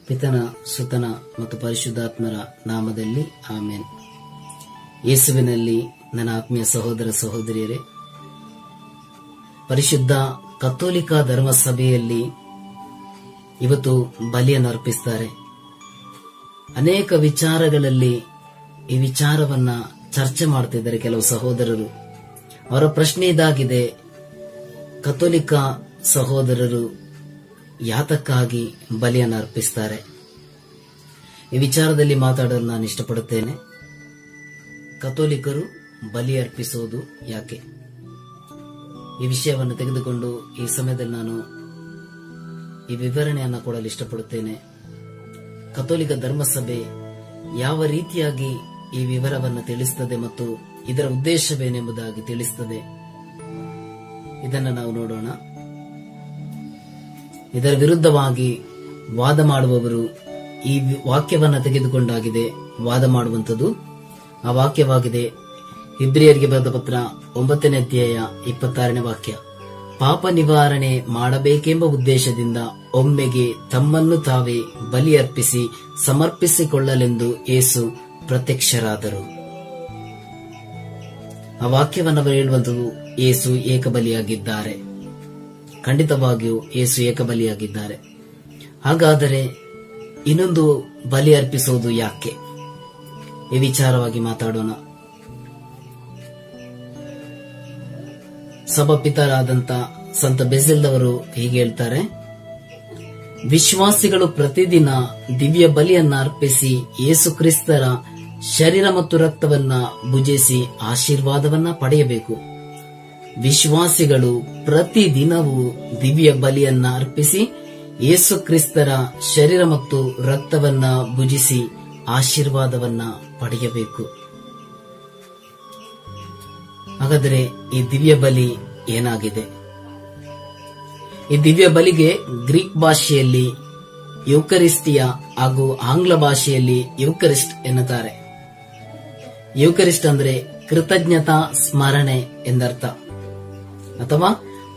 ಪಿತನ ಸುತನ ಮತ್ತು ಪರಿಶುದ್ಧಾತ್ಮರ ನಾಮದಲ್ಲಿ ಆಮೇನ್. ಯೇಸುವಿನಲ್ಲಿ ನನ್ನ ಆತ್ಮೀಯ ಸಹೋದರ ಸಹೋದರಿಯರೇ, ಪರಿಶುದ್ಧ ಕಥೋಲಿಕ ಧರ್ಮಸಭೆಯಲ್ಲಿ ಇವತ್ತು ಬಲಿಯನ್ನು ಅರ್ಪಿಸುತ್ತಾರೆ. ಅನೇಕ ವಿಚಾರಗಳಲ್ಲಿ ಈ ವಿಚಾರವನ್ನ ಚರ್ಚೆ ಮಾಡ್ತಿದ್ದಾರೆ ಕೆಲವು ಸಹೋದರರು. ಅವರ ಪ್ರಶ್ನೆ ಇದಾಗಿದೆ, ಕಥೋಲಿಕ ಸಹೋದರರು ಯಾತಕ್ಕಾಗಿ ಬಲಿಯನ್ನು ಅರ್ಪಿಸುತ್ತಾರೆ? ಈ ವಿಚಾರದಲ್ಲಿ ಮಾತಾಡಲು ನಾನು ಇಷ್ಟಪಡುತ್ತೇನೆ. ಕಥೋಲಿಕರು ಬಲಿ ಅರ್ಪಿಸುವುದು ಯಾಕೆ? ಈ ವಿಷಯವನ್ನು ತೆಗೆದುಕೊಂಡು ಈ ಸಮಯದಲ್ಲಿ ನಾನು ಈ ವಿವರಣೆಯನ್ನು ಕೊಡಲು ಇಷ್ಟಪಡುತ್ತೇನೆ. ಕಥೋಲಿಕ ಧರ್ಮಸಭೆ ಯಾವ ರೀತಿಯಾಗಿ ಈ ವಿವರವನ್ನು ತಿಳಿಸುತ್ತದೆ ಮತ್ತು ಇದರ ಉದ್ದೇಶವೇನೆಂಬುದಾಗಿ ತಿಳಿಸುತ್ತದೆ, ಇದನ್ನು ನಾವು ನೋಡೋಣ. ಇದರ ವಿರುದ್ಧವಾಗಿ ವಾದ ಮಾಡುವವರು ಈ ವಾಕ್ಯವನ್ನು ತೆಗೆದುಕೊಂಡಾಗಿದೆ ವಾದ ಮಾಡುವಂಥದ್ದು. ಆ ವಾಕ್ಯವಾಗಿದೆ ಇಬ್ರಿಯರಿಗೆ ಬರೆದ ಪತ್ರ 9ನೇ ಅಧ್ಯಾಯ 26ನೇ ವಾಕ್ಯ. ಪಾಪ ನಿವಾರಣೆ ಮಾಡಬೇಕೆಂಬ ಉದ್ದೇಶದಿಂದ ಒಮ್ಮೆಗೆ ತಮ್ಮನ್ನು ತಾವೇ ಬಲಿ ಅರ್ಪಿಸಿ ಸಮರ್ಪಿಸಿಕೊಳ್ಳಲೆಂದು ಯೇಸು ಪ್ರತ್ಯಕ್ಷರಾದರು. ಆ ವಾಕ್ಯವನ್ನು ಹೇಳುವಂಥದ್ದು ಯೇಸು ಏಕಬಲಿಯಾಗಿದ್ದಾರೆ. ಖಂಡಿತವಾಗಿಯೂ ಯೇಸು ಏಕಬಲಿಯಾಗಿದ್ದಾರೆ. ಹಾಗಾದರೆ ಇನ್ನೊಂದು ಬಲಿ ಅರ್ಪಿಸುವುದು ಯಾಕೆ? ಈ ವಿಚಾರವಾಗಿ ಮಾತಾಡೋಣ. ಸಭಾಪಿತರಾದಂತ ಸಂತ ಬೆಸಿಲ್ದವರು ಹೀಗೆ ಹೇಳ್ತಾರೆ, ವಿಶ್ವಾಸಿಗಳು ಪ್ರತಿದಿನ ದಿವ್ಯ ಬಲಿಯನ್ನ ಅರ್ಪಿಸಿ ಯೇಸು ಕ್ರಿಸ್ತರ ಶರೀರ ಮತ್ತು ರಕ್ತವನ್ನ ಭುಜಿಸಿ ಆಶೀರ್ವಾದವನ್ನ ಪಡೆಯಬೇಕು. ವಿಶ್ವಾಸಿಗಳು ಪ್ರತಿದಿನವೂ ದಿವ್ಯ ಬಲಿಯನ್ನ ಅರ್ಪಿಸಿ ಯೇಸು ಕ್ರಿಸ್ತರ ಶರೀರ ಮತ್ತು ರಕ್ತವನ್ನ ಭುಜಿಸಿ ಆಶೀರ್ವಾದವನ್ನ ಪಡೆಯಬೇಕು. ಹಾಗಾದರೆ ಈ ದಿವ್ಯ ಬಲಿ ಏನಾಗಿದೆ? ಈ ದಿವ್ಯ ಬಲಿಗೆ ಗ್ರೀಕ್ ಭಾಷೆಯಲ್ಲಿ ಯೂಕರಿಸ್ಟಿಯಾ ಹಾಗೂ ಆಂಗ್ಲ ಭಾಷೆಯಲ್ಲಿ ಯೂಕರಿಸ್ಟ್ ಎನ್ನುತ್ತಾರೆ. ಯೂಕರಿಸ್ಟ್ ಅಂದ್ರೆ ಕೃತಜ್ಞತಾ ಸ್ಮರಣೆ ಎಂದರ್ಥ, ಅಥವಾ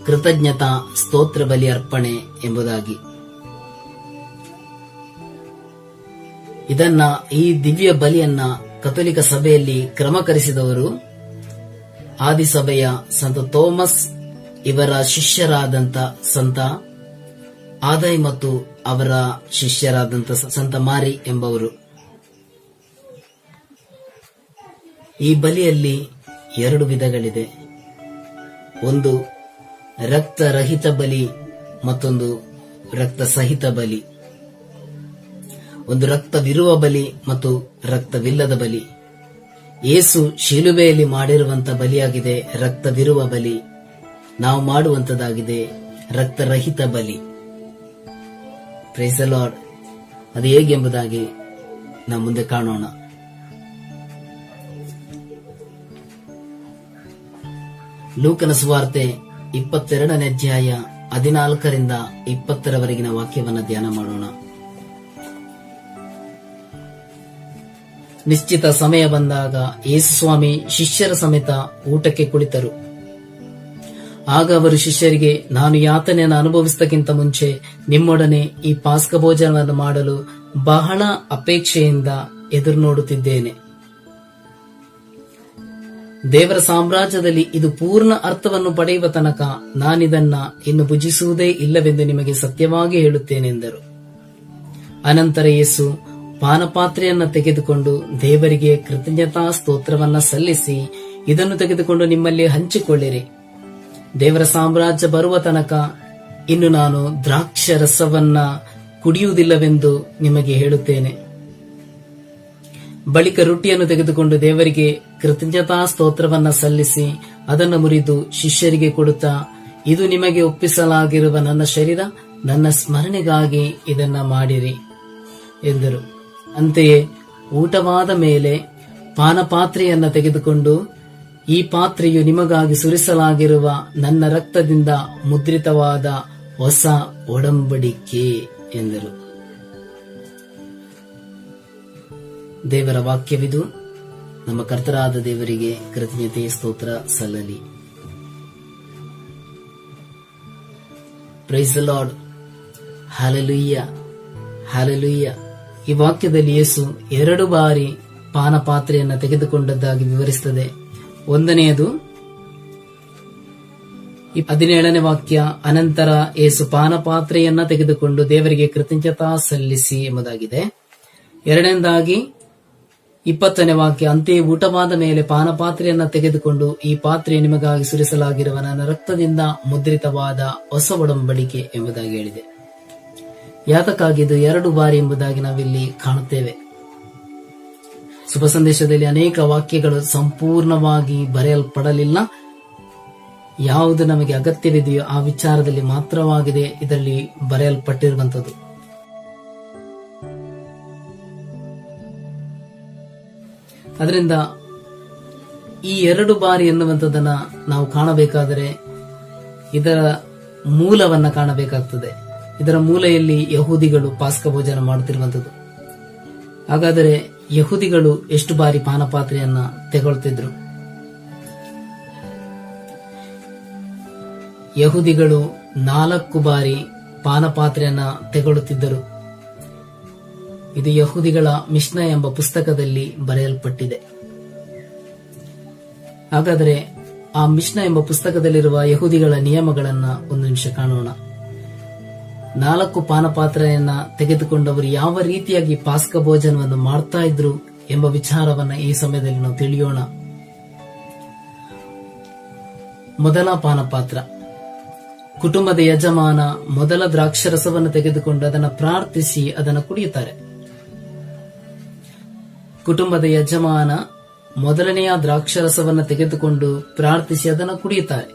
ಕೃತಜ್ಞತಾ ಸ್ತೋತ್ರ ಬಲಿ ಅರ್ಪಣೆ ಎಂಬುದಾಗಿ. ಈ ದಿವ್ಯ ಬಲಿಯನ್ನ ಕಥೋಲಿಕ ಸಭೆಯಲ್ಲಿ ಕ್ರಮಕರಿಸಿದವರು ಆದಿಸಭೆಯ ಸಂತ ಥೋಮಸ್ ಇವರ ಶಿಷ್ಯರಾದಂತ ಸಂತ ಆದಾಯ್ ಮತ್ತು ಅವರ ಶಿಷ್ಯರಾದಂತ ಸಂತ ಮಾರಿ ಎಂಬವರು. ಈ ಬಲಿಯಲ್ಲಿ 2 ವಿಧಗಳಿದೆ. ಒಂದು ರಕ್ತರಹಿತ ಬಲಿ, ಮತ್ತೊಂದು ರಕ್ತ ಸಹಿತ ಬಲಿ. ಒಂದು ರಕ್ತವಿರುವ ಬಲಿ ಮತ್ತು ರಕ್ತವಿಲ್ಲದ ಬಲಿ. ಯೇಸು ಶಿಲುಬೆಯಲ್ಲಿ ಮಾಡಿರುವಂತಹ ಬಲಿಯಾಗಿದೆ ರಕ್ತವಿರುವ ಬಲಿ. ನಾವು ಮಾಡುವಂತದ್ದಾಗಿದೆ ರಕ್ತರಹಿತ ಬಲಿ. Praise the Lord. ಅದು ಹೇಗೆಂಬುದಾಗಿ ನಾವು ಮುಂದೆ ಕಾಣೋಣ. ಲೂಕನ ಸುವಾರ್ತೆ 22ನೇ ಅಧ್ಯಾಯ 14ರಿಂದ 20ರವರೆಗಿನ ವಾಕ್ಯವನ್ನು ಧ್ಯಾನ ಮಾಡೋಣ. ನಿಶ್ಚಿತ ಸಮಯ ಬಂದಾಗ ಯೇಸು ಸ್ವಾಮಿ ಶಿಷ್ಯರ ಸಮೇತ ಊಟಕ್ಕೆ ಕುಳಿತರು. ಆಗ ಅವರು ಶಿಷ್ಯರಿಗೆ, ನಾನು ಯಾತನೆಯನ್ನು ಅನುಭವಿಸುವುದಕ್ಕಿಂತ ಮುಂಚೆ ನಿಮ್ಮೊಡನೆ ಈ ಪಾಸ್ಕ ಭೋಜನವನ್ನು ಮಾಡಲು ಬಹಳ ಅಪೇಕ್ಷೆಯಿಂದ ಎದುರು ನೋಡುತ್ತಿದ್ದೇನೆ. ದೇವರ ಸಾಮ್ರಾಜ್ಯದಲ್ಲಿ ಇದು ಪೂರ್ಣ ಅರ್ಥವನ್ನು ಪಡೆಯುವ ತನಕ ನಾನಿದನ್ನ ಇನ್ನು ಭುಜಿಸುವುದೇ ಇಲ್ಲವೆಂದು ನಿಮಗೆ ಸತ್ಯವಾಗಿ ಹೇಳುತ್ತೇನೆಂದರು. ಅನಂತರ ಯೇಸು ಪಾನಪಾತ್ರೆಯನ್ನ ತೆಗೆದುಕೊಂಡು ದೇವರಿಗೆ ಕೃತಜ್ಞತಾ ಸ್ತೋತ್ರವನ್ನ ಸಲ್ಲಿಸಿ, ಇದನ್ನು ತೆಗೆದುಕೊಂಡು ನಿಮ್ಮಲ್ಲಿ ಹಂಚಿಕೊಳ್ಳಿರಿ. ದೇವರ ಸಾಮ್ರಾಜ್ಯ ಬರುವ ತನಕ ಇನ್ನು ನಾನು ದ್ರಾಕ್ಷರಸವನ್ನ ಕುಡಿಯುವುದಿಲ್ಲವೆಂದು ನಿಮಗೆ ಹೇಳುತ್ತೇನೆ. ಬಳಿಕ ರೊಟ್ಟಿಯನ್ನು ತೆಗೆದುಕೊಂಡು ದೇವರಿಗೆ ಕೃತಜ್ಞತಾ ಸ್ತೋತ್ರವನ್ನ ಸಲ್ಲಿಸಿ ಅದನ್ನು ಮುರಿದು ಶಿಷ್ಯರಿಗೆ ಕೊಡುತ್ತಾ, ಇದು ನಿಮಗೆ ಒಪ್ಪಿಸಲಾಗಿರುವ ನನ್ನ ಶರೀರ, ನನ್ನ ಸ್ಮರಣೆಗಾಗಿ ಇದನ್ನ ಮಾಡಿರಿ ಎಂದರು. ಅಂತೆಯೇ ಊಟವಾದ ಮೇಲೆ ಪಾನಪಾತ್ರೆಯನ್ನ ತೆಗೆದುಕೊಂಡು, ಈ ಪಾತ್ರೆಯು ನಿಮಗಾಗಿ ಸುರಿಸಲಾಗಿರುವ ನನ್ನ ರಕ್ತದಿಂದ ಮುದ್ರಿತವಾದ ಹೊಸ ಒಡಂಬಡಿಕೆ ಎಂದರು. ದೇವರ ವಾಕ್ಯವಿದು. ನಮ್ಮ ಕರ್ತರಾದ ದೇವರಿಗೆ ಕೃತಜ್ಞತೆ ಸ್ತೋತ್ರ ಸಲ್ಲಲಿ. Praise the lord. Hallelujah. Hallelujah. ಈ ವಾಕ್ಯದಲ್ಲಿ ಯೇಸು 2 ಬಾರಿ ಪಾನ ಪಾತ್ರೆಯನ್ನ ತೆಗೆದುಕೊಂಡದ್ದಾಗಿ ವಿವರಿಸುತ್ತದೆ. ಒಂದನೆಯದು 17ನೇ ವಾಕ್ಯ, ಅನಂತರ ಯೇಸು ಪಾನ ಪಾತ್ರೆಯನ್ನ ತೆಗೆದುಕೊಂಡು ದೇವರಿಗೆ ಕೃತಜ್ಞತಾ ಸಲ್ಲಿಸಿ ಎಂಬುದಾಗಿದೆ. ಎರಡನೇದಾಗಿ 20ನೇ ವಾಕ್ಯ, ಅಂತೆಯೇ ಊಟವಾದ ಮೇಲೆ ಪಾನ ಪಾತ್ರೆಯನ್ನ ತೆಗೆದುಕೊಂಡು ಈ ಪಾತ್ರೆ ನಿಮಗಾಗಿ ಸುರಿಸಲಾಗಿರುವ ನನ್ನ ರಕ್ತದಿಂದ ಮುದ್ರಿತವಾದ ಹೊಸ ಒಡಂಬಡಿಕೆ ಎಂಬುದಾಗಿ ಹೇಳಿದೆ. ಯಾತಕ್ಕಾಗಿ ಇದು 2 ಬಾರಿ ಎಂಬುದಾಗಿ ನಾವಿಲ್ಲಿ ಕಾಣುತ್ತೇವೆ. ಶುಭ ಸಂದೇಶದಲ್ಲಿ ಅನೇಕ ವಾಕ್ಯಗಳು ಸಂಪೂರ್ಣವಾಗಿ ಬರೆಯಲ್ಪಡಲಿಲ್ಲ. ಯಾವುದು ನಮಗೆ ಅಗತ್ಯವಿದೆಯೋ ಆ ವಿಚಾರದಲ್ಲಿ ಮಾತ್ರವಾಗಿದೆ ಇದರಲ್ಲಿ ಬರೆಯಲ್ಪಟ್ಟಿರುವಂತದ್ದು. ಅದರಿಂದ ಈ 2 ಬಾರಿ ಎನ್ನುವಂಥದ್ದನ್ನ ನಾವು ಕಾಣಬೇಕಾದರೆ ಇದರ ಮೂಲವನ್ನ ಕಾಣಬೇಕಾಗ್ತದೆ. ಇದರ ಮೂಲೆಯಲ್ಲಿ ಯಹೂದಿಗಳು ಪಾಸ್ಕ ಭೋಜನ ಮಾಡುತ್ತಿರುವಂತದ್ದು. ಹಾಗಾದರೆ ಯಹೂದಿಗಳು ಎಷ್ಟು ಬಾರಿ ಪಾನಪಾತ್ರೆಯನ್ನ ತೆಗೊಳ್ತಿದ್ರು? ಯಹೂದಿಗಳು 4 ಬಾರಿ ಪಾನಪಾತ್ರೆಯನ್ನ ತೆಗೊಳ್ಳುತ್ತಿದ್ದರು. ಇದು ಯಹೂದಿಗಳ ಮಿಷ್ನ ಎಂಬ ಪುಸ್ತಕದಲ್ಲಿ ಬರೆಯಲ್ಪಟ್ಟಿದೆ. ಹಾಗಾದರೆ ಆ ಮಿಷ್ನ ಎಂಬ ಪುಸ್ತಕದಲ್ಲಿರುವ ಯಹೂದಿಗಳ ನಿಯಮಗಳನ್ನ ಒಂದು ನಿಮಿಷ ಕಾಣೋಣ. 4 ಪಾನಪಾತ್ರೆಯನ್ನ ತೆಗೆದುಕೊಂಡವರು ಯಾವ ರೀತಿಯಾಗಿ ಪಾಸ್ಕ ಭೋಜನವನ್ನು ಮಾಡ್ತಾ ಇದ್ರು ಎಂಬ ವಿಚಾರವನ್ನ ಈ ಸಮಯದಲ್ಲಿ ನಾವು ತಿಳಿಯೋಣ. ಮೊದಲ ಪಾನಪಾತ್ರ, ಕುಟುಂಬದ ಯಜಮಾನ ಮೊದಲ ದ್ರಾಕ್ಷರಸವನ್ನು ತೆಗೆದುಕೊಂಡು ಅದನ್ನು ಪ್ರಾರ್ಥಿಸಿ ಅದನ್ನು ಕುಡಿಯುತ್ತಾರೆ. ಕುಟುಂಬದ ಯಜಮಾನ ಮೊದಲನೆಯ ದ್ರಾಕ್ಷರಸವನ್ನು ತೆಗೆದುಕೊಂಡು ಪ್ರಾರ್ಥಿಸಿ ಅದನ್ನು ಕುಡಿಯುತ್ತಾರೆ.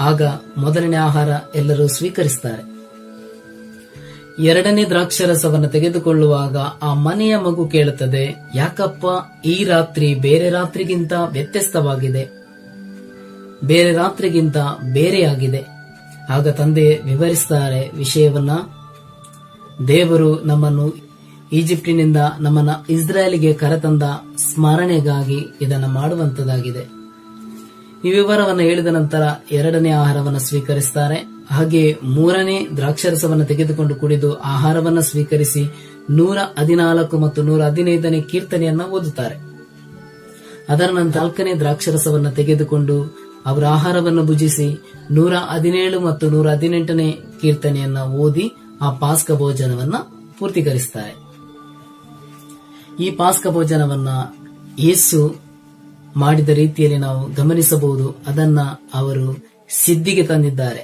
ಆಗ ಮೊದಲನೇ ಆಹಾರ ಎಲ್ಲರೂ ಸ್ವೀಕರಿಸುತ್ತಾರೆ. ಎರಡನೇ ದ್ರಾಕ್ಷರಸವನ್ನು ತೆಗೆದುಕೊಳ್ಳುವಾಗ ಆ ಮನೆಯ ಮಗು ಕೇಳುತ್ತದೆ, ಯಾಕಪ್ಪ ಈ ರಾತ್ರಿ ಬೇರೆ ರಾತ್ರಿಗಿಂತ ವ್ಯತ್ಯಸ್ತವಾಗಿದೆ, ಬೇರೆ ರಾತ್ರಿಗಿಂತ ಬೇರೆಯಾಗಿದೆ. ಆಗ ತಂದೆ ವಿವರಿಸುತ್ತಾರೆ ವಿಷಯವನ್ನ. ದೇವರು ನಮ್ಮನ್ನು ಈಜಿಪ್ಟಿನಿಂದ ನಮ್ಮನ್ನ ಇಸ್ರಾಯೇಲಿಗೆ ಕರೆತಂದ ಸ್ಮರಣೆಗಾಗಿ ಇದನ್ನು ಮಾಡುವಂತದ್ದಾಗಿದೆ. ಈ ವಿವರವನ್ನು ಹೇಳಿದ ನಂತರ ಎರಡನೇ ಆಹಾರವನ್ನು ಸ್ವೀಕರಿಸುತ್ತಾರೆ. ಹಾಗೆ ಮೂರನೇ ದ್ರಾಕ್ಷರಸವನ್ನು ತೆಗೆದುಕೊಂಡು ಕುಡಿದು ಆಹಾರವನ್ನು ಸ್ವೀಕರಿಸಿ 114 ಮತ್ತು 115ನೇ ಕೀರ್ತನೆಯನ್ನ ಓದುತ್ತಾರೆ. ಅದರ ನಂತರ 4ನೇ ದ್ರಾಕ್ಷರಸವನ್ನು ತೆಗೆದುಕೊಂಡು ಅವರ ಆಹಾರವನ್ನು ಭುಜಿಸಿ 117 ಮತ್ತು 118ನೇ ಕೀರ್ತನೆಯನ್ನ ಓದಿ ಆ ಪಾಸ್ಕ ಭೋಜನವನ್ನ ಪೂರ್ತಿಕರಿಸುತ್ತಾರೆ. ಈ ಪಾಸ್ಕ ಭೋಜನವನ್ನ ಯೇಸು ಮಾಡಿದ ರೀತಿಯಲ್ಲಿ ನಾವು ಗಮನಿಸಬಹುದು. ಅದನ್ನ ಅವರು ಸಿದ್ಧಿಗೆ ತಂದಿದ್ದಾರೆ.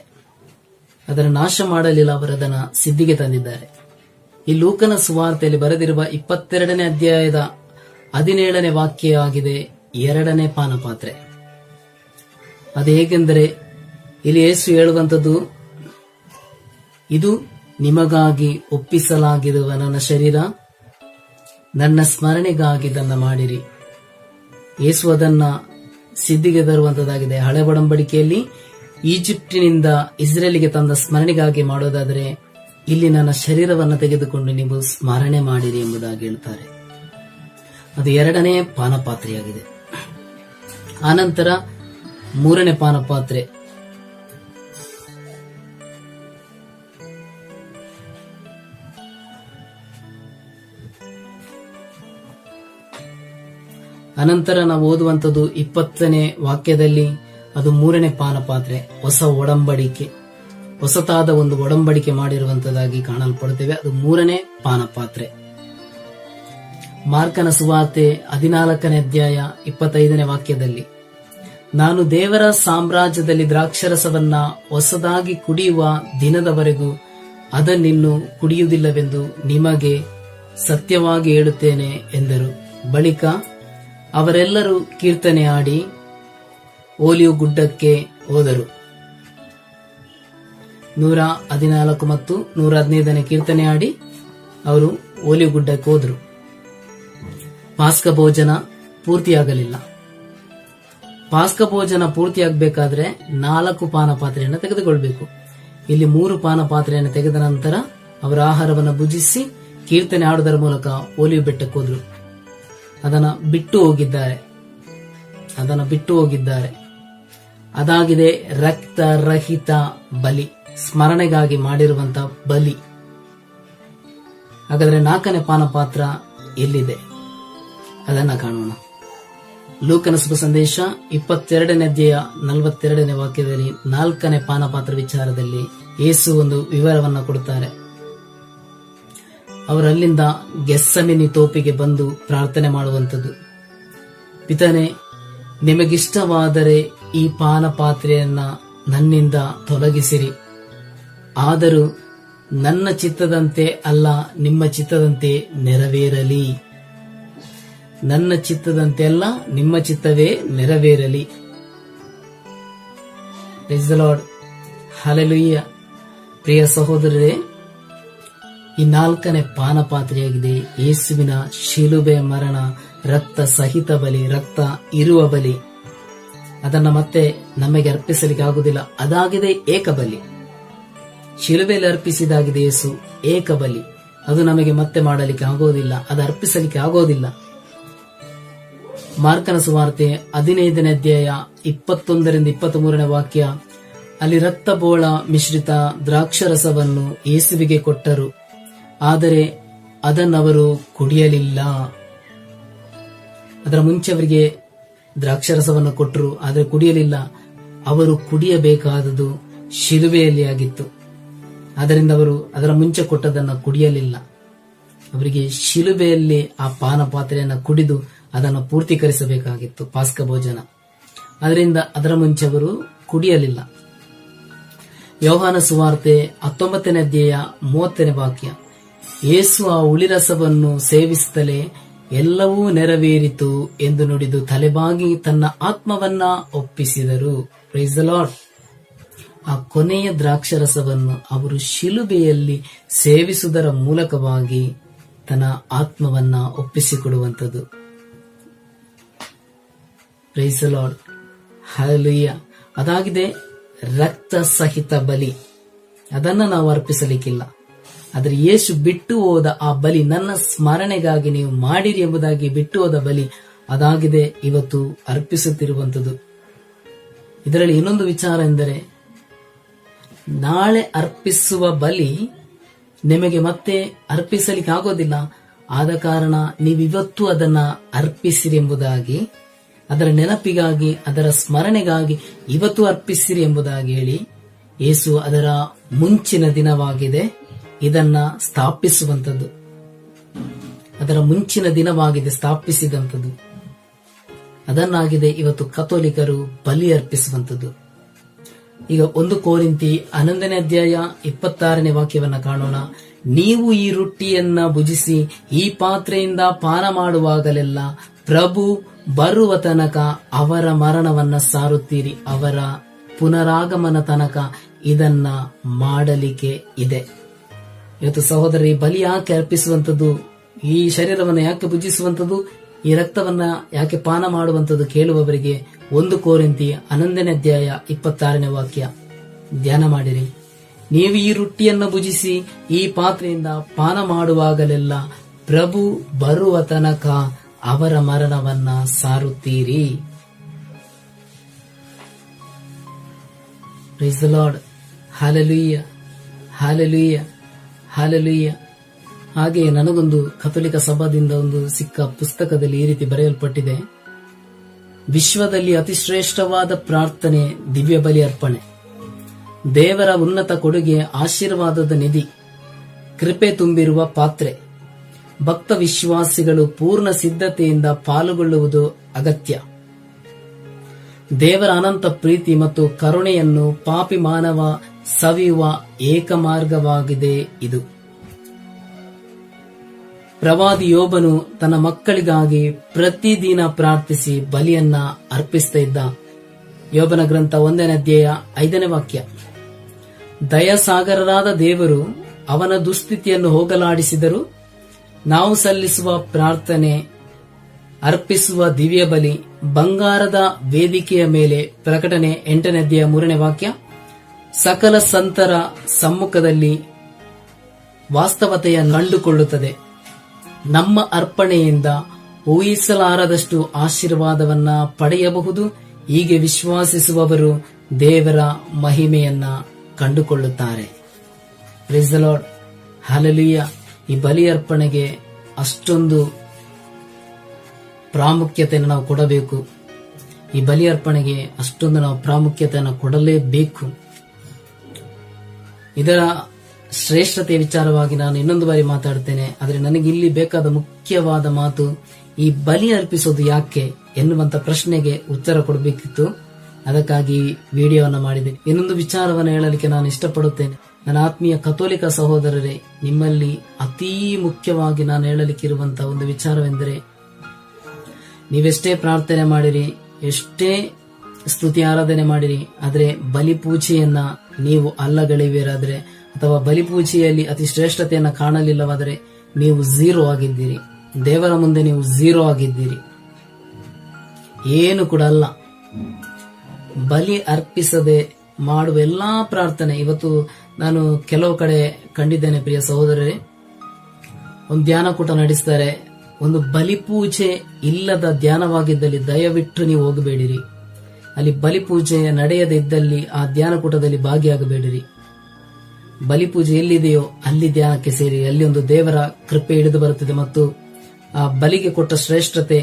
ಅದರ ನಾಶ ಮಾಡಲಿಲ್ಲ, ಅವರು ಅದನ್ನ ಸಿದ್ಧಿಗೆ ತಂದಿದ್ದಾರೆ. ಈ ಲೂಕನ ಸುವಾರ್ತೆಯಲ್ಲಿ ಬರೆದಿರುವ 22ನೇ ಅಧ್ಯಾಯದ 17ನೇ ವಾಕ್ಯ ಆಗಿದೆ 2ನೇ ಪಾನಪಾತ್ರೆ. ಅದು ಹೇಗೆಂದರೆ ಇಲ್ಲಿ ಯೇಸು ಹೇಳುವಂಥದ್ದು, ಇದು ನಿಮಗಾಗಿ ಒಪ್ಪಿಸಲಾಗಿರುವ ನನ್ನ ಶರೀರ, ನನ್ನ ಸ್ಮರಣೆಗಾಗಿ ಇದನ್ನ ಮಾಡಿರಿ. ಯೇಸು ಅದನ್ನ ಸಿದ್ಧಿಗೆ ತರುವಂತದ್ದಾಗಿದೆ. ಹಳೆ ಒಡಂಬಡಿಕೆಯಲ್ಲಿ ಈಜಿಪ್ಟಿನಿಂದ ಇಸ್ರೇಲಿಗೆ ತಂದ ಸ್ಮರಣೆಗಾಗಿ ಮಾಡೋದಾದರೆ, ಇಲ್ಲಿ ನನ್ನ ಶರೀರವನ್ನು ತೆಗೆದುಕೊಂಡು ನೀವು ಸ್ಮರಣೆ ಮಾಡಿರಿ ಎಂಬುದಾಗಿ ಹೇಳ್ತಾರೆ. ಅದು 2ನೇ ಪಾನಪಾತ್ರೆಯಾಗಿದೆ. ಆನಂತರ 3ನೇ ಪಾನಪಾತ್ರೆ, ಅನಂತರ ನಾವು ಓದುವಂಥದ್ದು 20ನೇ ವಾಕ್ಯದಲ್ಲಿ ಅದು 3ನೇ ಪಾನಪಾತ್ರೆ, ಹೊಸ ಒಡಂಬಡಿಕೆ, ಹೊಸತಾದ ಒಂದು ಒಡಂಬಡಿಕೆ ಮಾಡಿರುವಂತದ್ದಾಗಿ ಕಾಣಲ್ಪಡುತ್ತೇವೆ. ಅದು 3ನೇ ಪಾನಪಾತ್ರೆ. ಮಾರ್ಕನ ಸುವಾರ್ತೆ 14ನೇ ಅಧ್ಯಾಯ 25ನೇ ವಾಕ್ಯದಲ್ಲಿ, ನಾನು ದೇವರ ಸಾಮ್ರಾಜ್ಯದಲ್ಲಿ ದ್ರಾಕ್ಷರಸವನ್ನ ಹೊಸದಾಗಿ ಕುಡಿಯುವ ದಿನದವರೆಗೂ ಅದನ್ನಿನ್ನು ಕುಡಿಯುವುದಿಲ್ಲವೆಂದು ನಿಮಗೆ ಸತ್ಯವಾಗಿ ಹೇಳುತ್ತೇನೆ ಎಂದರು. ಬಳಿಕ ಅವರೆಲ್ಲರೂ ಕೀರ್ತನೆ ಹಾಡಿ ಓಲಿವ್ ಗುಡ್ಡಕ್ಕೆ ಹೋದರು. 114 ಮತ್ತು 115ನೇ ಕೀರ್ತನೆ ಹಾಡಿ ಅವರು ಓಲಿವ್ ಗುಡ್ಡಕ್ಕೆ ಹೋದರು. ಪಾಸ್ಕ ಭೋಜನ ಪೂರ್ತಿಯಾಗಲಿಲ್ಲ. ಪಾಸ್ಕ ಭೋಜನ ಪೂರ್ತಿಯಾಗಬೇಕಾದ್ರೆ 4 ಪಾನಪಾತ್ರೆಯನ್ನು ತೆಗೆದುಕೊಳ್ಬೇಕು. ಇಲ್ಲಿ 3 ಪಾನಪಾತ್ರೆಯನ್ನು ತೆಗೆದ ನಂತರ ಅವರ ಆಹಾರವನ್ನು ಭುಜಿಸಿ ಕೀರ್ತನೆ ಹಾಡುವುದರ ಮೂಲಕ ಓಲಿವ್ ಬೆಟ್ಟಕ್ಕೆ ಹೋದ್ರು. ಅದನ್ನ ಬಿಟ್ಟು ಹೋಗಿದ್ದಾರೆ. ಅದಾಗಿದೆ ರಕ್ತರಹಿತ ಬಲಿ, ಸ್ಮರಣೆಗಾಗಿ ಮಾಡಿರುವಂತಹ ಬಲಿ. ಹಾಗಾದ್ರೆ 4ನೇ ಪಾನಪಾತ್ರ ಎಲ್ಲಿದೆ ಅದನ್ನ ಕಾಣೋಣ. ಲೂಕನ ಶುಭ ಸಂದೇಶ 22ನೇ ಅಧ್ಯಾಯ 42ನೇ ವಾಕ್ಯದಲ್ಲಿ 4ನೇ ಪಾನಪಾತ್ರ ವಿಚಾರದಲ್ಲಿ ಯೇಸು ಒಂದು ವಿವರವನ್ನ ಕೊಡುತ್ತಾರೆ. ಅವರಲ್ಲಿಂದ ಗೆತ್ಸೆಮನಿ ತೋಪಿಗೆ ಬಂದು ಪ್ರಾರ್ಥನೆ ಮಾಡುವಂಥದ್ದು. ಪಿತನೇ, ನಿಮಗಿಷ್ಟವಾದರೆ ಈ ಪಾನಪಾತ್ರೆಯನ್ನ ನನ್ನಿಂದ ತೊಲಗಿಸಿರಿ, ಆದರೂ ನನ್ನ ಚಿತ್ತದಂತೆ ಅಲ್ಲ, ನಿಮ್ಮ ಚಿತ್ತದಂತೆ ನೆರವೇರಲಿ. ನನ್ನ ಚಿತ್ತದಂತೆ ಅಲ್ಲ, ನಿಮ್ಮ ಚಿತ್ತವೇ ನೆರವೇರಲಿ. Praise the lord. ಹಲ್ಲೆಲೂಯಾ. ಪ್ರಿಯ ಸಹೋದರರೇ, ಈ 4ನೇ ಪಾನಪಾತ್ರೆಯಾಗಿದೆ ಯೇಸುವಿನ ಶಿಲುಬೆ ಮರಣ, ರಕ್ತ ಸಹಿತ ಬಲಿ, ರಕ್ತ ಇರುವ ಬಲಿ. ಅದನ್ನ ಮತ್ತೆ ನಮಗೆ ಅರ್ಪಿಸಲಿಕ್ಕೆ ಆಗುವುದಿಲ್ಲ. ಅದಾಗಿದೆ ಏಕಬಲಿ. ಶಿಲುಬೆಯಲ್ಲಿ ಅರ್ಪಿಸಿದಾಗಿದೆ ಯೇಸು ಏಕಬಲಿ. ಅದು ನಮಗೆ ಮತ್ತೆ ಮಾಡಲಿಕ್ಕೆ ಆಗೋದಿಲ್ಲ, ಅದು ಅರ್ಪಿಸಲಿಕ್ಕೆ ಆಗೋದಿಲ್ಲ. ಮಾರ್ಕನ ಸುವಾರ್ತೆ 15ನೇ ಅಧ್ಯಾಯ 21ರಿಂದ 23ನೇ ವಾಕ್ಯ, ಅಲ್ಲಿ ರಕ್ತಬೋಳ ಮಿಶ್ರಿತ ದ್ರಾಕ್ಷರಸವನ್ನು ಯೇಸುವಿಗೆ ಕೊಟ್ಟರು, ಆದರೆ ಅದನ್ನವರು ಕುಡಿಯಲಿಲ್ಲ. ಅದರ ಮುಂಚೆ ಅವರಿಗೆ ದ್ರಾಕ್ಷರಸವನ್ನು ಕೊಟ್ಟರು, ಆದರೆ ಕುಡಿಯಲಿಲ್ಲ. ಅವರು ಕುಡಿಯಬೇಕಾದದ್ದು ಶಿಲುಬೆಯಲ್ಲಿ ಆಗಿತ್ತು. ಆದ್ದರಿಂದ ಅವರು ಅದರ ಮುಂಚೆ ಕೊಟ್ಟದನ್ನು ಕುಡಿಯಲಿಲ್ಲ. ಅವರಿಗೆ ಶಿಲುಬೆಯಲ್ಲಿ ಆ ಪಾನಪಾತ್ರೆಯನ್ನು ಕುಡಿದು ಅದನ್ನು ಪೂರ್ತೀಕರಿಸಬೇಕಾಗಿತ್ತು, ಪಾಸ್ಕ ಭೋಜನ. ಅದರಿಂದ ಅದರ ಮುಂಚೆ ಅವರು ಕುಡಿಯಲಿಲ್ಲ. ಯೋಹಾನ ಸುವಾರ್ತೆ 19ನೇ ಅಧ್ಯಾಯ 30ನೇ ವಾಕ್ಯ, ಯೇಸು ಆ ಹುಳಿರಸವನ್ನು ಸೇವಿಸುತ್ತಲೇ ಎಲ್ಲವೂ ನೆರವೇರಿತು ಎಂದು ನುಡಿದು ತಲೆಬಾಗಿ ತನ್ನ ಆತ್ಮವನ್ನ ಒಪ್ಪಿಸಿದರು. Praise the lord. ಆ ಕೊನೆಯ ದ್ರಾಕ್ಷರಸವನ್ನು ಅವರು ಶಿಲುಬೆಯಲ್ಲಿ ಸೇವಿಸುವುದರ ಮೂಲಕವಾಗಿ ತನ್ನ ಆತ್ಮವನ್ನ ಒಪ್ಪಿಸಿಕೊಡುವಂಥದ್ದು. Praise the lord. ಹಲ್ಲೆಲೂಯಾ. ಅದಾಗಿದೆ ರಕ್ತ ಸಹಿತ ಬಲಿ. ಅದನ್ನ ನಾವು ಅರ್ಪಿಸಲಿಕ್ಕಿಲ್ಲ. ಆದರೆ ಯೇಸು ಬಿಟ್ಟು ಹೋದ ಆ ಬಲಿ, ನನ್ನ ಸ್ಮರಣೆಗಾಗಿ ನೀವು ಮಾಡಿರಿ ಎಂಬುದಾಗಿ ಬಿಟ್ಟು ಹೋದ ಬಲಿ, ಅದಾಗಿದೆ ಇವತ್ತು ಅರ್ಪಿಸುತ್ತಿರುವಂಥದ್ದು. ಇದರಲ್ಲಿ ಇನ್ನೊಂದು ವಿಚಾರ ಎಂದರೆ, ನಾಳೆ ಅರ್ಪಿಸುವ ಬಲಿ ನಿಮಗೆ ಮತ್ತೆ ಅರ್ಪಿಸಲಿಕ್ಕೆ ಆಗೋದಿಲ್ಲ. ಆದ ಕಾರಣ ನೀವಿವತ್ತು ಅದನ್ನ ಅರ್ಪಿಸಿರಿ ಎಂಬುದಾಗಿ, ಅದರ ನೆನಪಿಗಾಗಿ, ಅದರ ಸ್ಮರಣೆಗಾಗಿ ಇವತ್ತು ಅರ್ಪಿಸಿರಿ ಎಂಬುದಾಗಿ ಹೇಳಿ ಯೇಸು ಅದರ ಮುಂಚಿನ ದಿನವಾಗಿದೆ ಇದನ್ನ ಸ್ಥಾಪಿಸುವಂಥದ್ದು. ಅದರ ಮುಂಚಿನ ದಿನವಾಗಿದೆ ಸ್ಥಾಪಿಸಿದಂಥದ್ದು. ಅದನ್ನಾಗಿದೆ ಇವತ್ತು ಕಥೋಲಿಕರು ಬಲಿ ಅರ್ಪಿಸುವಂಥದ್ದು. ಈಗ 1 ಕೊರಿಂಥಿ 11ನೇ ಅಧ್ಯಾಯ 26ನೇ ವಾಕ್ಯವನ್ನ ಕಾಣೋಣ. ನೀವು ಈ ರೊಟ್ಟಿಯನ್ನ ಭುಜಿಸಿ ಈ ಪಾತ್ರೆಯಿಂದ ಪಾನ ಮಾಡುವಾಗಲೆಲ್ಲ ಪ್ರಭು ಬರುವ ತನಕ ಅವರ ಮರಣವನ್ನ ಸಾರುತ್ತೀರಿ, ಅವರ ಪುನರಾಗಮನ ತನಕ ಇದನ್ನ ಮಾಡಲಿಕ್ಕೆ ಇದೆ. ಇವತ್ತು ಸಹೋದರಿ, ಬಲಿ ಯಾಕೆ ಅರ್ಪಿಸುವಂಥದ್ದು? ಈ ಶರೀರವನ್ನು ಯಾಕೆ ಭುಜಿಸುವಂಥದ್ದು? ಈ ರಕ್ತವನ್ನ ಯಾಕೆ ಪಾನ ಮಾಡುವಂಥದ್ದು ಕೇಳುವವರಿಗೆ 1 ಕೊರಿಂಥಿ 11ನೇ ಅಧ್ಯಾಯ 26ನೇ ವಾಕ್ಯ ಧ್ಯಾನ ಮಾಡಿರಿ. ನೀವು ಈ ರೊಟ್ಟಿಯನ್ನು ಭುಜಿಸಿ ಈ ಪಾತ್ರೆಯಿಂದ ಪಾನ ಮಾಡುವಾಗಲೆಲ್ಲ ಪ್ರಭು ಬರುವ ತನಕ ಅವರ ಮರಣವನ್ನ ಸಾರುತ್ತೀರಿ. Praise the lord. Hallelujah, hallelujah, hallelujah. ಹಾಗೆ ನನಗೊಂದು ಕಥೋಲಿಕ ಸಭಾದಿಂದ ಒಂದು ಸಿಕ್ಕ ಪುಸ್ತಕದಲ್ಲಿ ಈ ರೀತಿ ಬರೆಯಲ್ಪಟ್ಟಿದೆ, ವಿಶ್ವದಲ್ಲಿ ಅತಿ ಶ್ರೇಷ್ಠವಾದ ಪ್ರಾರ್ಥನೆ ದಿವ್ಯ ಬಲಿ ಅರ್ಪಣೆ. ದೇವರ ಉನ್ನತ ಕೊಡುಗೆ, ಆಶೀರ್ವಾದದ ನಿಧಿ, ಕೃಪೆ ತುಂಬಿರುವ ಪಾತ್ರೆ. ಭಕ್ತ ವಿಶ್ವಾಸಿಗಳು ಪೂರ್ಣ ಸಿದ್ಧತೆಯಿಂದ ಪಾಲ್ಗೊಳ್ಳುವುದು ಅಗತ್ಯ. ದೇವರ ಅನಂತ ಪ್ರೀತಿ ಮತ್ತು ಕರುಣೆಯನ್ನು ಪಾಪಿ ಮಾನವ ಸವಿಯುವ ಏಕ ಮಾರ್ಗವಾಗಿದೆ ಇದು. ಪ್ರವಾದಿ ಯೋಬನು ತನ್ನ ಮಕ್ಕಳಿಗಾಗಿ ಪ್ರತಿದಿನ ಪ್ರಾರ್ಥಿಸಿ ಬಲಿಯನ್ನ ಅರ್ಪಿಸ್ತಾ ಇದ್ದ. ಯೋಬನ ಗ್ರಂಥ 1ನೇ ಅಧ್ಯಾಯ 5ನೇ ವಾಕ್ಯ. ದಯಾಸಾಗರರಾದ ದೇವರು ಅವನ ದುಸ್ಥಿತಿಯನ್ನು ಹೋಗಲಾಡಿಸಿದರು. ನಾವು ಸಲ್ಲಿಸುವ ಪ್ರಾರ್ಥನೆ, ಅರ್ಪಿಸುವ ದಿವ್ಯ ಬಲಿ ಬಂಗಾರದ ವೇದಿಕೆಯ ಮೇಲೆ. ಪ್ರಕಟಣೆ 8ನೇ ಅಧ್ಯಾಯ 3ನೇ ವಾಕ್ಯ. ಸಕಲ ಸಂತರ ಸಮ್ಮುಖದಲ್ಲಿ ವಾಸ್ತವತೆಯನ್ನು ಕಂಡುಕೊಳ್ಳುತ್ತದೆ. ನಮ್ಮ ಅರ್ಪಣೆಯಿಂದ ಊಹಿಸಲಾರದಷ್ಟು ಆಶೀರ್ವಾದವನ್ನ ಪಡೆಯಬಹುದು. ಹೀಗೆ ವಿಶ್ವಾಸಿಸುವವರು ದೇವರ ಮಹಿಮೆಯನ್ನ ಕಂಡುಕೊಳ್ಳುತ್ತಾರೆ. Price the lord. ಹಲ್ಲೆಲೂಯಾ. ಈ ಬಲಿ ಅರ್ಪಣೆಗೆ ಅಷ್ಟೊಂದು ಪ್ರಾಮುಖ್ಯತೆಯನ್ನು ನಾವು ಕೊಡಬೇಕು. ಈ ಬಲಿ ಅರ್ಪಣೆಗೆ ಅಷ್ಟೊಂದು ನಾವು ಪ್ರಾಮುಖ್ಯತೆಯನ್ನು ಕೊಡಲೇಬೇಕು. ಇದರ ಶ್ರೇಷ್ಠತೆಯ ವಿಚಾರವಾಗಿ ನಾನು ಇನ್ನೊಂದು ಬಾರಿ ಮಾತಾಡ್ತೇನೆ. ಆದರೆ ನನಗೆ ಇಲ್ಲಿ ಬೇಕಾದ ಮುಖ್ಯವಾದ ಮಾತು, ಈ ಬಲಿ ಅರ್ಪಿಸೋದು ಯಾಕೆ ಎನ್ನುವಂತ ಪ್ರಶ್ನೆಗೆ ಉತ್ತರ ಕೊಡಬೇಕಿತ್ತು. ಅದಕ್ಕಾಗಿ ವಿಡಿಯೋವನ್ನು ಮಾಡಿದೆ. ಇನ್ನೊಂದು ವಿಚಾರವನ್ನು ಹೇಳಲಿಕ್ಕೆ ನಾನು ಇಷ್ಟಪಡುತ್ತೇನೆ. ನನ್ನ ಆತ್ಮೀಯ ಕಥೋಲಿಕ ಸಹೋದರರೇ, ನಿಮ್ಮಲ್ಲಿ ಅತೀ ಮುಖ್ಯವಾಗಿ ನಾನು ಹೇಳಲಿಕ್ಕಿರುವಂತಹ ಒಂದು ವಿಚಾರವೆಂದರೆ, ನೀವೆಷ್ಟೇ ಪ್ರಾರ್ಥನೆ ಮಾಡಿರಿ, ಎಷ್ಟೇ ಸ್ತುತಿ ಆರಾಧನೆ ಮಾಡಿರಿ, ಆದರೆ ಬಲಿಪೂಜೆಯನ್ನ ನೀವು ಅಲ್ಲಗಳೆಯುವಿರಾದ್ರೆ ಅಥವಾ ಬಲಿಪೂಜೆಯಲ್ಲಿ ಅತಿ ಶ್ರೇಷ್ಠತೆಯನ್ನ ಕಾಣಲಿಲ್ಲವಾದರೆ ನೀವು ಝೀರೋ ಆಗಿದ್ದೀರಿ. ದೇವರ ಮುಂದೆ ನೀವು ಝೀರೋ ಆಗಿದ್ದೀರಿ, ಏನು ಕೂಡ ಅಲ್ಲ. ಬಲಿ ಅರ್ಪಿಸದೆ ಮಾಡುವ ಎಲ್ಲಾ ಪ್ರಾರ್ಥನೆ, ಇವತ್ತು ನಾನು ಕೆಲವು ಕಡೆ ಕಂಡಿದ್ದೇನೆ ಪ್ರಿಯ ಸಹೋದರರೇ, ಒಂದು ಧ್ಯಾನಕೂಟ ನಡೆಸ್ತಾರೆ. ಒಂದು ಬಲಿಪೂಜೆ ಇಲ್ಲದ ಧ್ಯಾನವಾಗಿದ್ದಲ್ಲಿ ದಯವಿಟ್ಟು ನೀವು ಹೋಗಬೇಡಿರಿ. ಅಲ್ಲಿ ಬಲಿಪೂಜೆ ನಡೆಯದೇ ಇದ್ದಲ್ಲಿ ಆ ಧ್ಯಾನಕೂಟದಲ್ಲಿ ಭಾಗಿಯಾಗಬೇಡಿರಿ. ಬಲಿಪೂಜೆ ಎಲ್ಲಿದೆಯೋ ಅಲ್ಲಿ ಧ್ಯಾನಕ್ಕೆ ಸೇರಿ. ಅಲ್ಲಿ ಒಂದು ದೇವರ ಕೃಪೆ ಹಿಡಿದು ಬರುತ್ತದೆ ಮತ್ತು ಆ ಬಲಿಗೆ ಕೊಟ್ಟ ಶ್ರೇಷ್ಠತೆ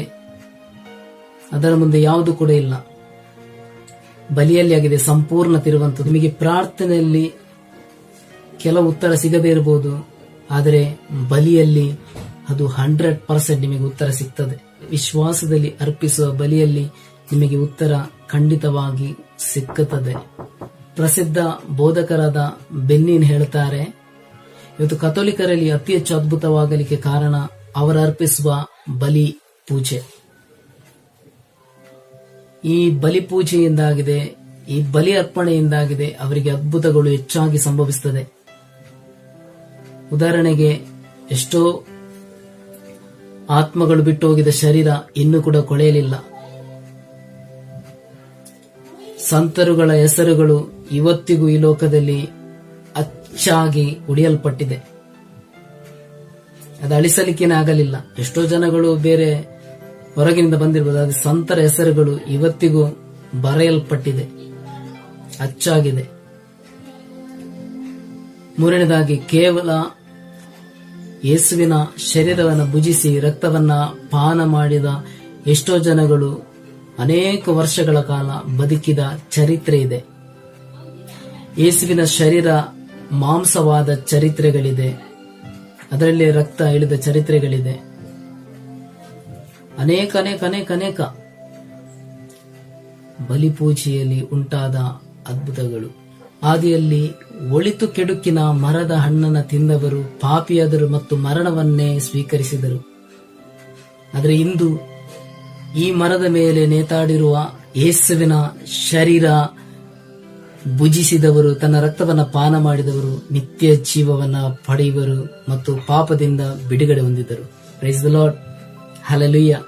ಅದರ ಮುಂದೆ ಯಾವುದು ಕೂಡ ಇಲ್ಲ. ಬಲಿಯಲ್ಲಿ ಆಗಿದೆ ಸಂಪೂರ್ಣತೆ ಇರುವಂತದ್ದು. ನಿಮಗೆ ಪ್ರಾರ್ಥನೆಯಲ್ಲಿ ಕೆಲವು ಉತ್ತರ ಸಿಗದೇ ಇರಬಹುದು, ಆದರೆ ಬಲಿಯಲ್ಲಿ ಅದು 100% ನಿಮಗೆ ಉತ್ತರ ಸಿಗ್ತದೆ. ವಿಶ್ವಾಸದಲ್ಲಿ ಅರ್ಪಿಸುವ ಬಲಿಯಲ್ಲಿ ನಿಮಗೆ ಉತ್ತರ ಖಂಡಿತವಾಗಿ ಸಿಕ್ಕುತ್ತದೆ. ಪ್ರಸಿದ್ಧ ಬೋಧಕರಾದ ಬೆನ್ನಿನ್ ಹೇಳ್ತಾರೆ, ಇವತ್ತು ಕಥೋಲಿಕರಲ್ಲಿ ಅತಿ ಹೆಚ್ಚು ಅದ್ಭುತವಾಗಲಿಕ್ಕೆ ಕಾರಣ ಅವರು ಅರ್ಪಿಸುವ ಬಲಿ ಪೂಜೆ. ಈ ಬಲಿ ಪೂಜೆಯಿಂದಾಗಿದೆ, ಈ ಬಲಿ ಅರ್ಪಣೆಯಿಂದಾಗಿದೆ ಅವರಿಗೆ ಅದ್ಭುತಗಳು ಹೆಚ್ಚಾಗಿ ಸಂಭವಿಸುತ್ತದೆ. ಉದಾಹರಣೆಗೆ, ಎಷ್ಟೋ ಆತ್ಮಗಳು ಬಿಟ್ಟು ಹೋಗಿದ ಶರೀರ ಇನ್ನೂ ಕೂಡ ಕೊಳೆಯಲಿಲ್ಲ. ಸಂತರುಗಳ ಹೆಸರುಗಳು ಇವತ್ತಿಗೂ ಈ ಲೋಕದಲ್ಲಿ ಅಚ್ಚಾಗಿ ಉಳಿಯಲ್ಪಟ್ಟಿದೆ. ಅದು ಅಳಿಸಲಿಕ್ಕೇನೆ ಆಗಲಿಲ್ಲ. ಎಷ್ಟೋ ಜನಗಳು ಬೇರೆ ಹೊರಗಿನಿಂದ ಬಂದಿರಬಹುದು, ಆದರೆ ಸಂತರ ಹೆಸರುಗಳು ಇವತ್ತಿಗೂ ಬರೆಯಲ್ಪಟ್ಟಿದೆ, ಅಚ್ಚಾಗಿದೆ. ಮೂರನೇದಾಗಿ, ಕೇವಲ ಯೇಸುವಿನ ಶರೀರವನ್ನು ಭುಜಿಸಿ ರಕ್ತವನ್ನ ಪಾನ ಮಾಡಿದ ಎಷ್ಟೋ ಜನಗಳು ಅನೇಕ ವರ್ಷಗಳ ಕಾಲ ಬದುಕಿದ ಚರಿತ್ರೆ ಇದೆ. ಯೇಸುವಿನ ಶರೀರ ಮಾಂಸವಾದ ಚರಿತ್ರೆಗಳಿದೆ, ಅದರಲ್ಲಿ ರಕ್ತ ಇಳಿದ ಚರಿತ್ರೆಗಳಿದೆ. ಅನೇಕ ಅನೇಕ ಅನೇಕ ಅನೇಕ ಬಲಿಪೂಜೆಯಲ್ಲಿ ಉಂಟಾದ ಅದ್ಭುತಗಳು. ಆದಿಯಲ್ಲಿ ಒಳಿತು ಕೆಡುಕಿನ ಮರದ ಹಣ್ಣನ್ನು ತಿಂದವರು ಪಾಪಿಯಾದರು ಮತ್ತು ಮರಣವನ್ನೇ ಸ್ವೀಕರಿಸಿದರು. ಆದರೆ ಇಂದು ಈ ಮರದ ಮೇಲೆ ನೇತಾಡಿರುವ ಯೇಸುವಿನ ಶರೀರ ಭುಜಿಸಿದವರು, ತನ್ನ ರಕ್ತವನ್ನ ಪಾನ ಮಾಡಿದವರು ನಿತ್ಯ ಜೀವವನ್ನ ಪಡೆಯುವರು ಮತ್ತು ಪಾಪದಿಂದ ಬಿಡುಗಡೆ ಹೊಂದಿದರು. Price the lord, hallelujah.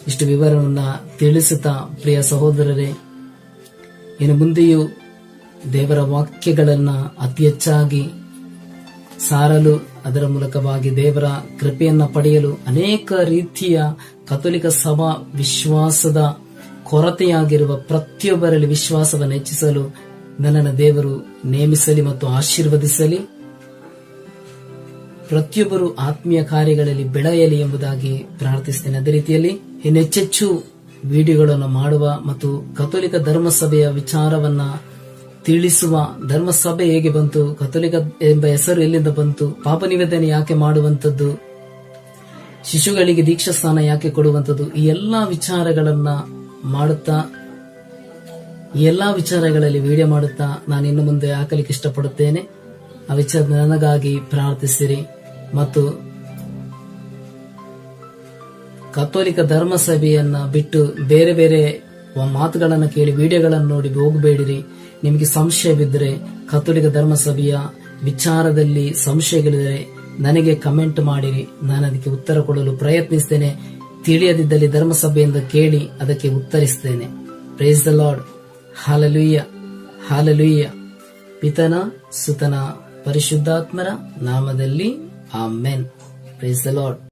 ಇಷ್ಟು ವಿವರವನ್ನ ತಿಳಿಸುತ್ತಾ ಪ್ರಿಯ ಸಹೋದರರೇ, ಇನ್ನು ಮುಂದೆಯೂ ದೇವರ ವಾಕ್ಯಗಳನ್ನ ಅತಿ ಹೆಚ್ಚಾಗಿ ಸಾರಲು, ಅದರ ಮೂಲಕವಾಗಿ ದೇವರ ಕೃಪೆಯನ್ನ ಪಡೆಯಲು ಅನೇಕ ರೀತಿಯ ಕಥೋಲಿಕ ಸಭಾ ವಿಶ್ವಾಸದ ಕೊರತೆಯಾಗಿರುವ ಪ್ರತಿಯೊಬ್ಬರಲ್ಲಿ ವಿಶ್ವಾಸವನ್ನು ಹೆಚ್ಚಿಸಲು ನನ್ನನ್ನು ದೇವರು ನೇಮಿಸಲಿ ಮತ್ತು ಆಶೀರ್ವದಿಸಲಿ. ಪ್ರತಿಯೊಬ್ಬರು ಆತ್ಮೀಯ ಕಾರ್ಯಗಳಲ್ಲಿ ಬೆಳೆಯಲಿ ಎಂಬುದಾಗಿ ಪ್ರಾರ್ಥಿಸುತ್ತೇನೆ. ಅದೇ ರೀತಿಯಲ್ಲಿ ಇನ್ನು ಹೆಚ್ಚೆಚ್ಚು ವಿಡಿಯೋಗಳನ್ನು ಮಾಡುವ ಮತ್ತು ಕಥೋಲಿಕ ಧರ್ಮಸಭೆಯ ವಿಚಾರವನ್ನ ತಿಳಿಸುವ, ಧರ್ಮಸಭೆ ಹೇಗೆ ಬಂತು, ಕಥೋಲಿಕ ಎಂಬ ಹೆಸರು ಎಲ್ಲಿಂದ ಬಂತು, ಪಾಪ ನಿವೇದನೆ ಯಾಕೆ ಮಾಡುವಂಥದ್ದು, ಶಿಶುಗಳಿಗೆ ದೀಕ್ಷಾಸ್ಥಾನ ಯಾಕೆ ಕೊಡುವಂಥದ್ದು, ಈ ಎಲ್ಲಾ ವಿಚಾರಗಳನ್ನ ಮಾಡುತ್ತಾ, ಈ ಎಲ್ಲಾ ವಿಚಾರಗಳಲ್ಲಿ ವಿಡಿಯೋ ಮಾಡುತ್ತಾ ನಾನು ಇನ್ನು ಮುಂದೆ ಹಾಕಲಿಕ್ಕೆ ಇಷ್ಟಪಡುತ್ತೇನೆ. ಆ ವಿಚಾರ ನನಗಾಗಿ ಪ್ರಾರ್ಥಿಸಿರಿ ಮತ್ತು ಕಥೋಲಿಕ ಧರ್ಮಸಭೆಯನ್ನ ಬಿಟ್ಟು ಬೇರೆ ಬೇರೆ ಮಾತುಗಳನ್ನು ಕೇಳಿ ವಿಡಿಯೋಗಳನ್ನು ನೋಡಿ ಹೋಗಬೇಡಿರಿ. ನಿಮಗೆ ಸಂಶಯವಿದ್ದರೆ, ಕಥೋಲಿಕ ಧರ್ಮಸಭೆಯ ವಿಚಾರದಲ್ಲಿ ಸಂಶಯಗಳಿದ್ದರೆ ನನಗೆ ಕಮೆಂಟ್ ಮಾಡಿರಿ, ನಾನು ಅದಕ್ಕೆ ಉತ್ತರ ಕೊಡಲು ಪ್ರಯತ್ನಿಸ್ತೇನೆ. ತಿಳಿಯದಿದ್ದಲ್ಲಿ ಧರ್ಮಸಭೆಯಿಂದ ಕೇಳಿ ಅದಕ್ಕೆ ಉತ್ತರಿಸ್ತೇನೆ. Praise the lord, hallelujah, hallelujah. ಪಿತನ ಸುತನ ಪರಿಶುದ್ಧಾತ್ಮರ ನಾಮದಲ್ಲಿ ಆಮೆನ್. Price the lord.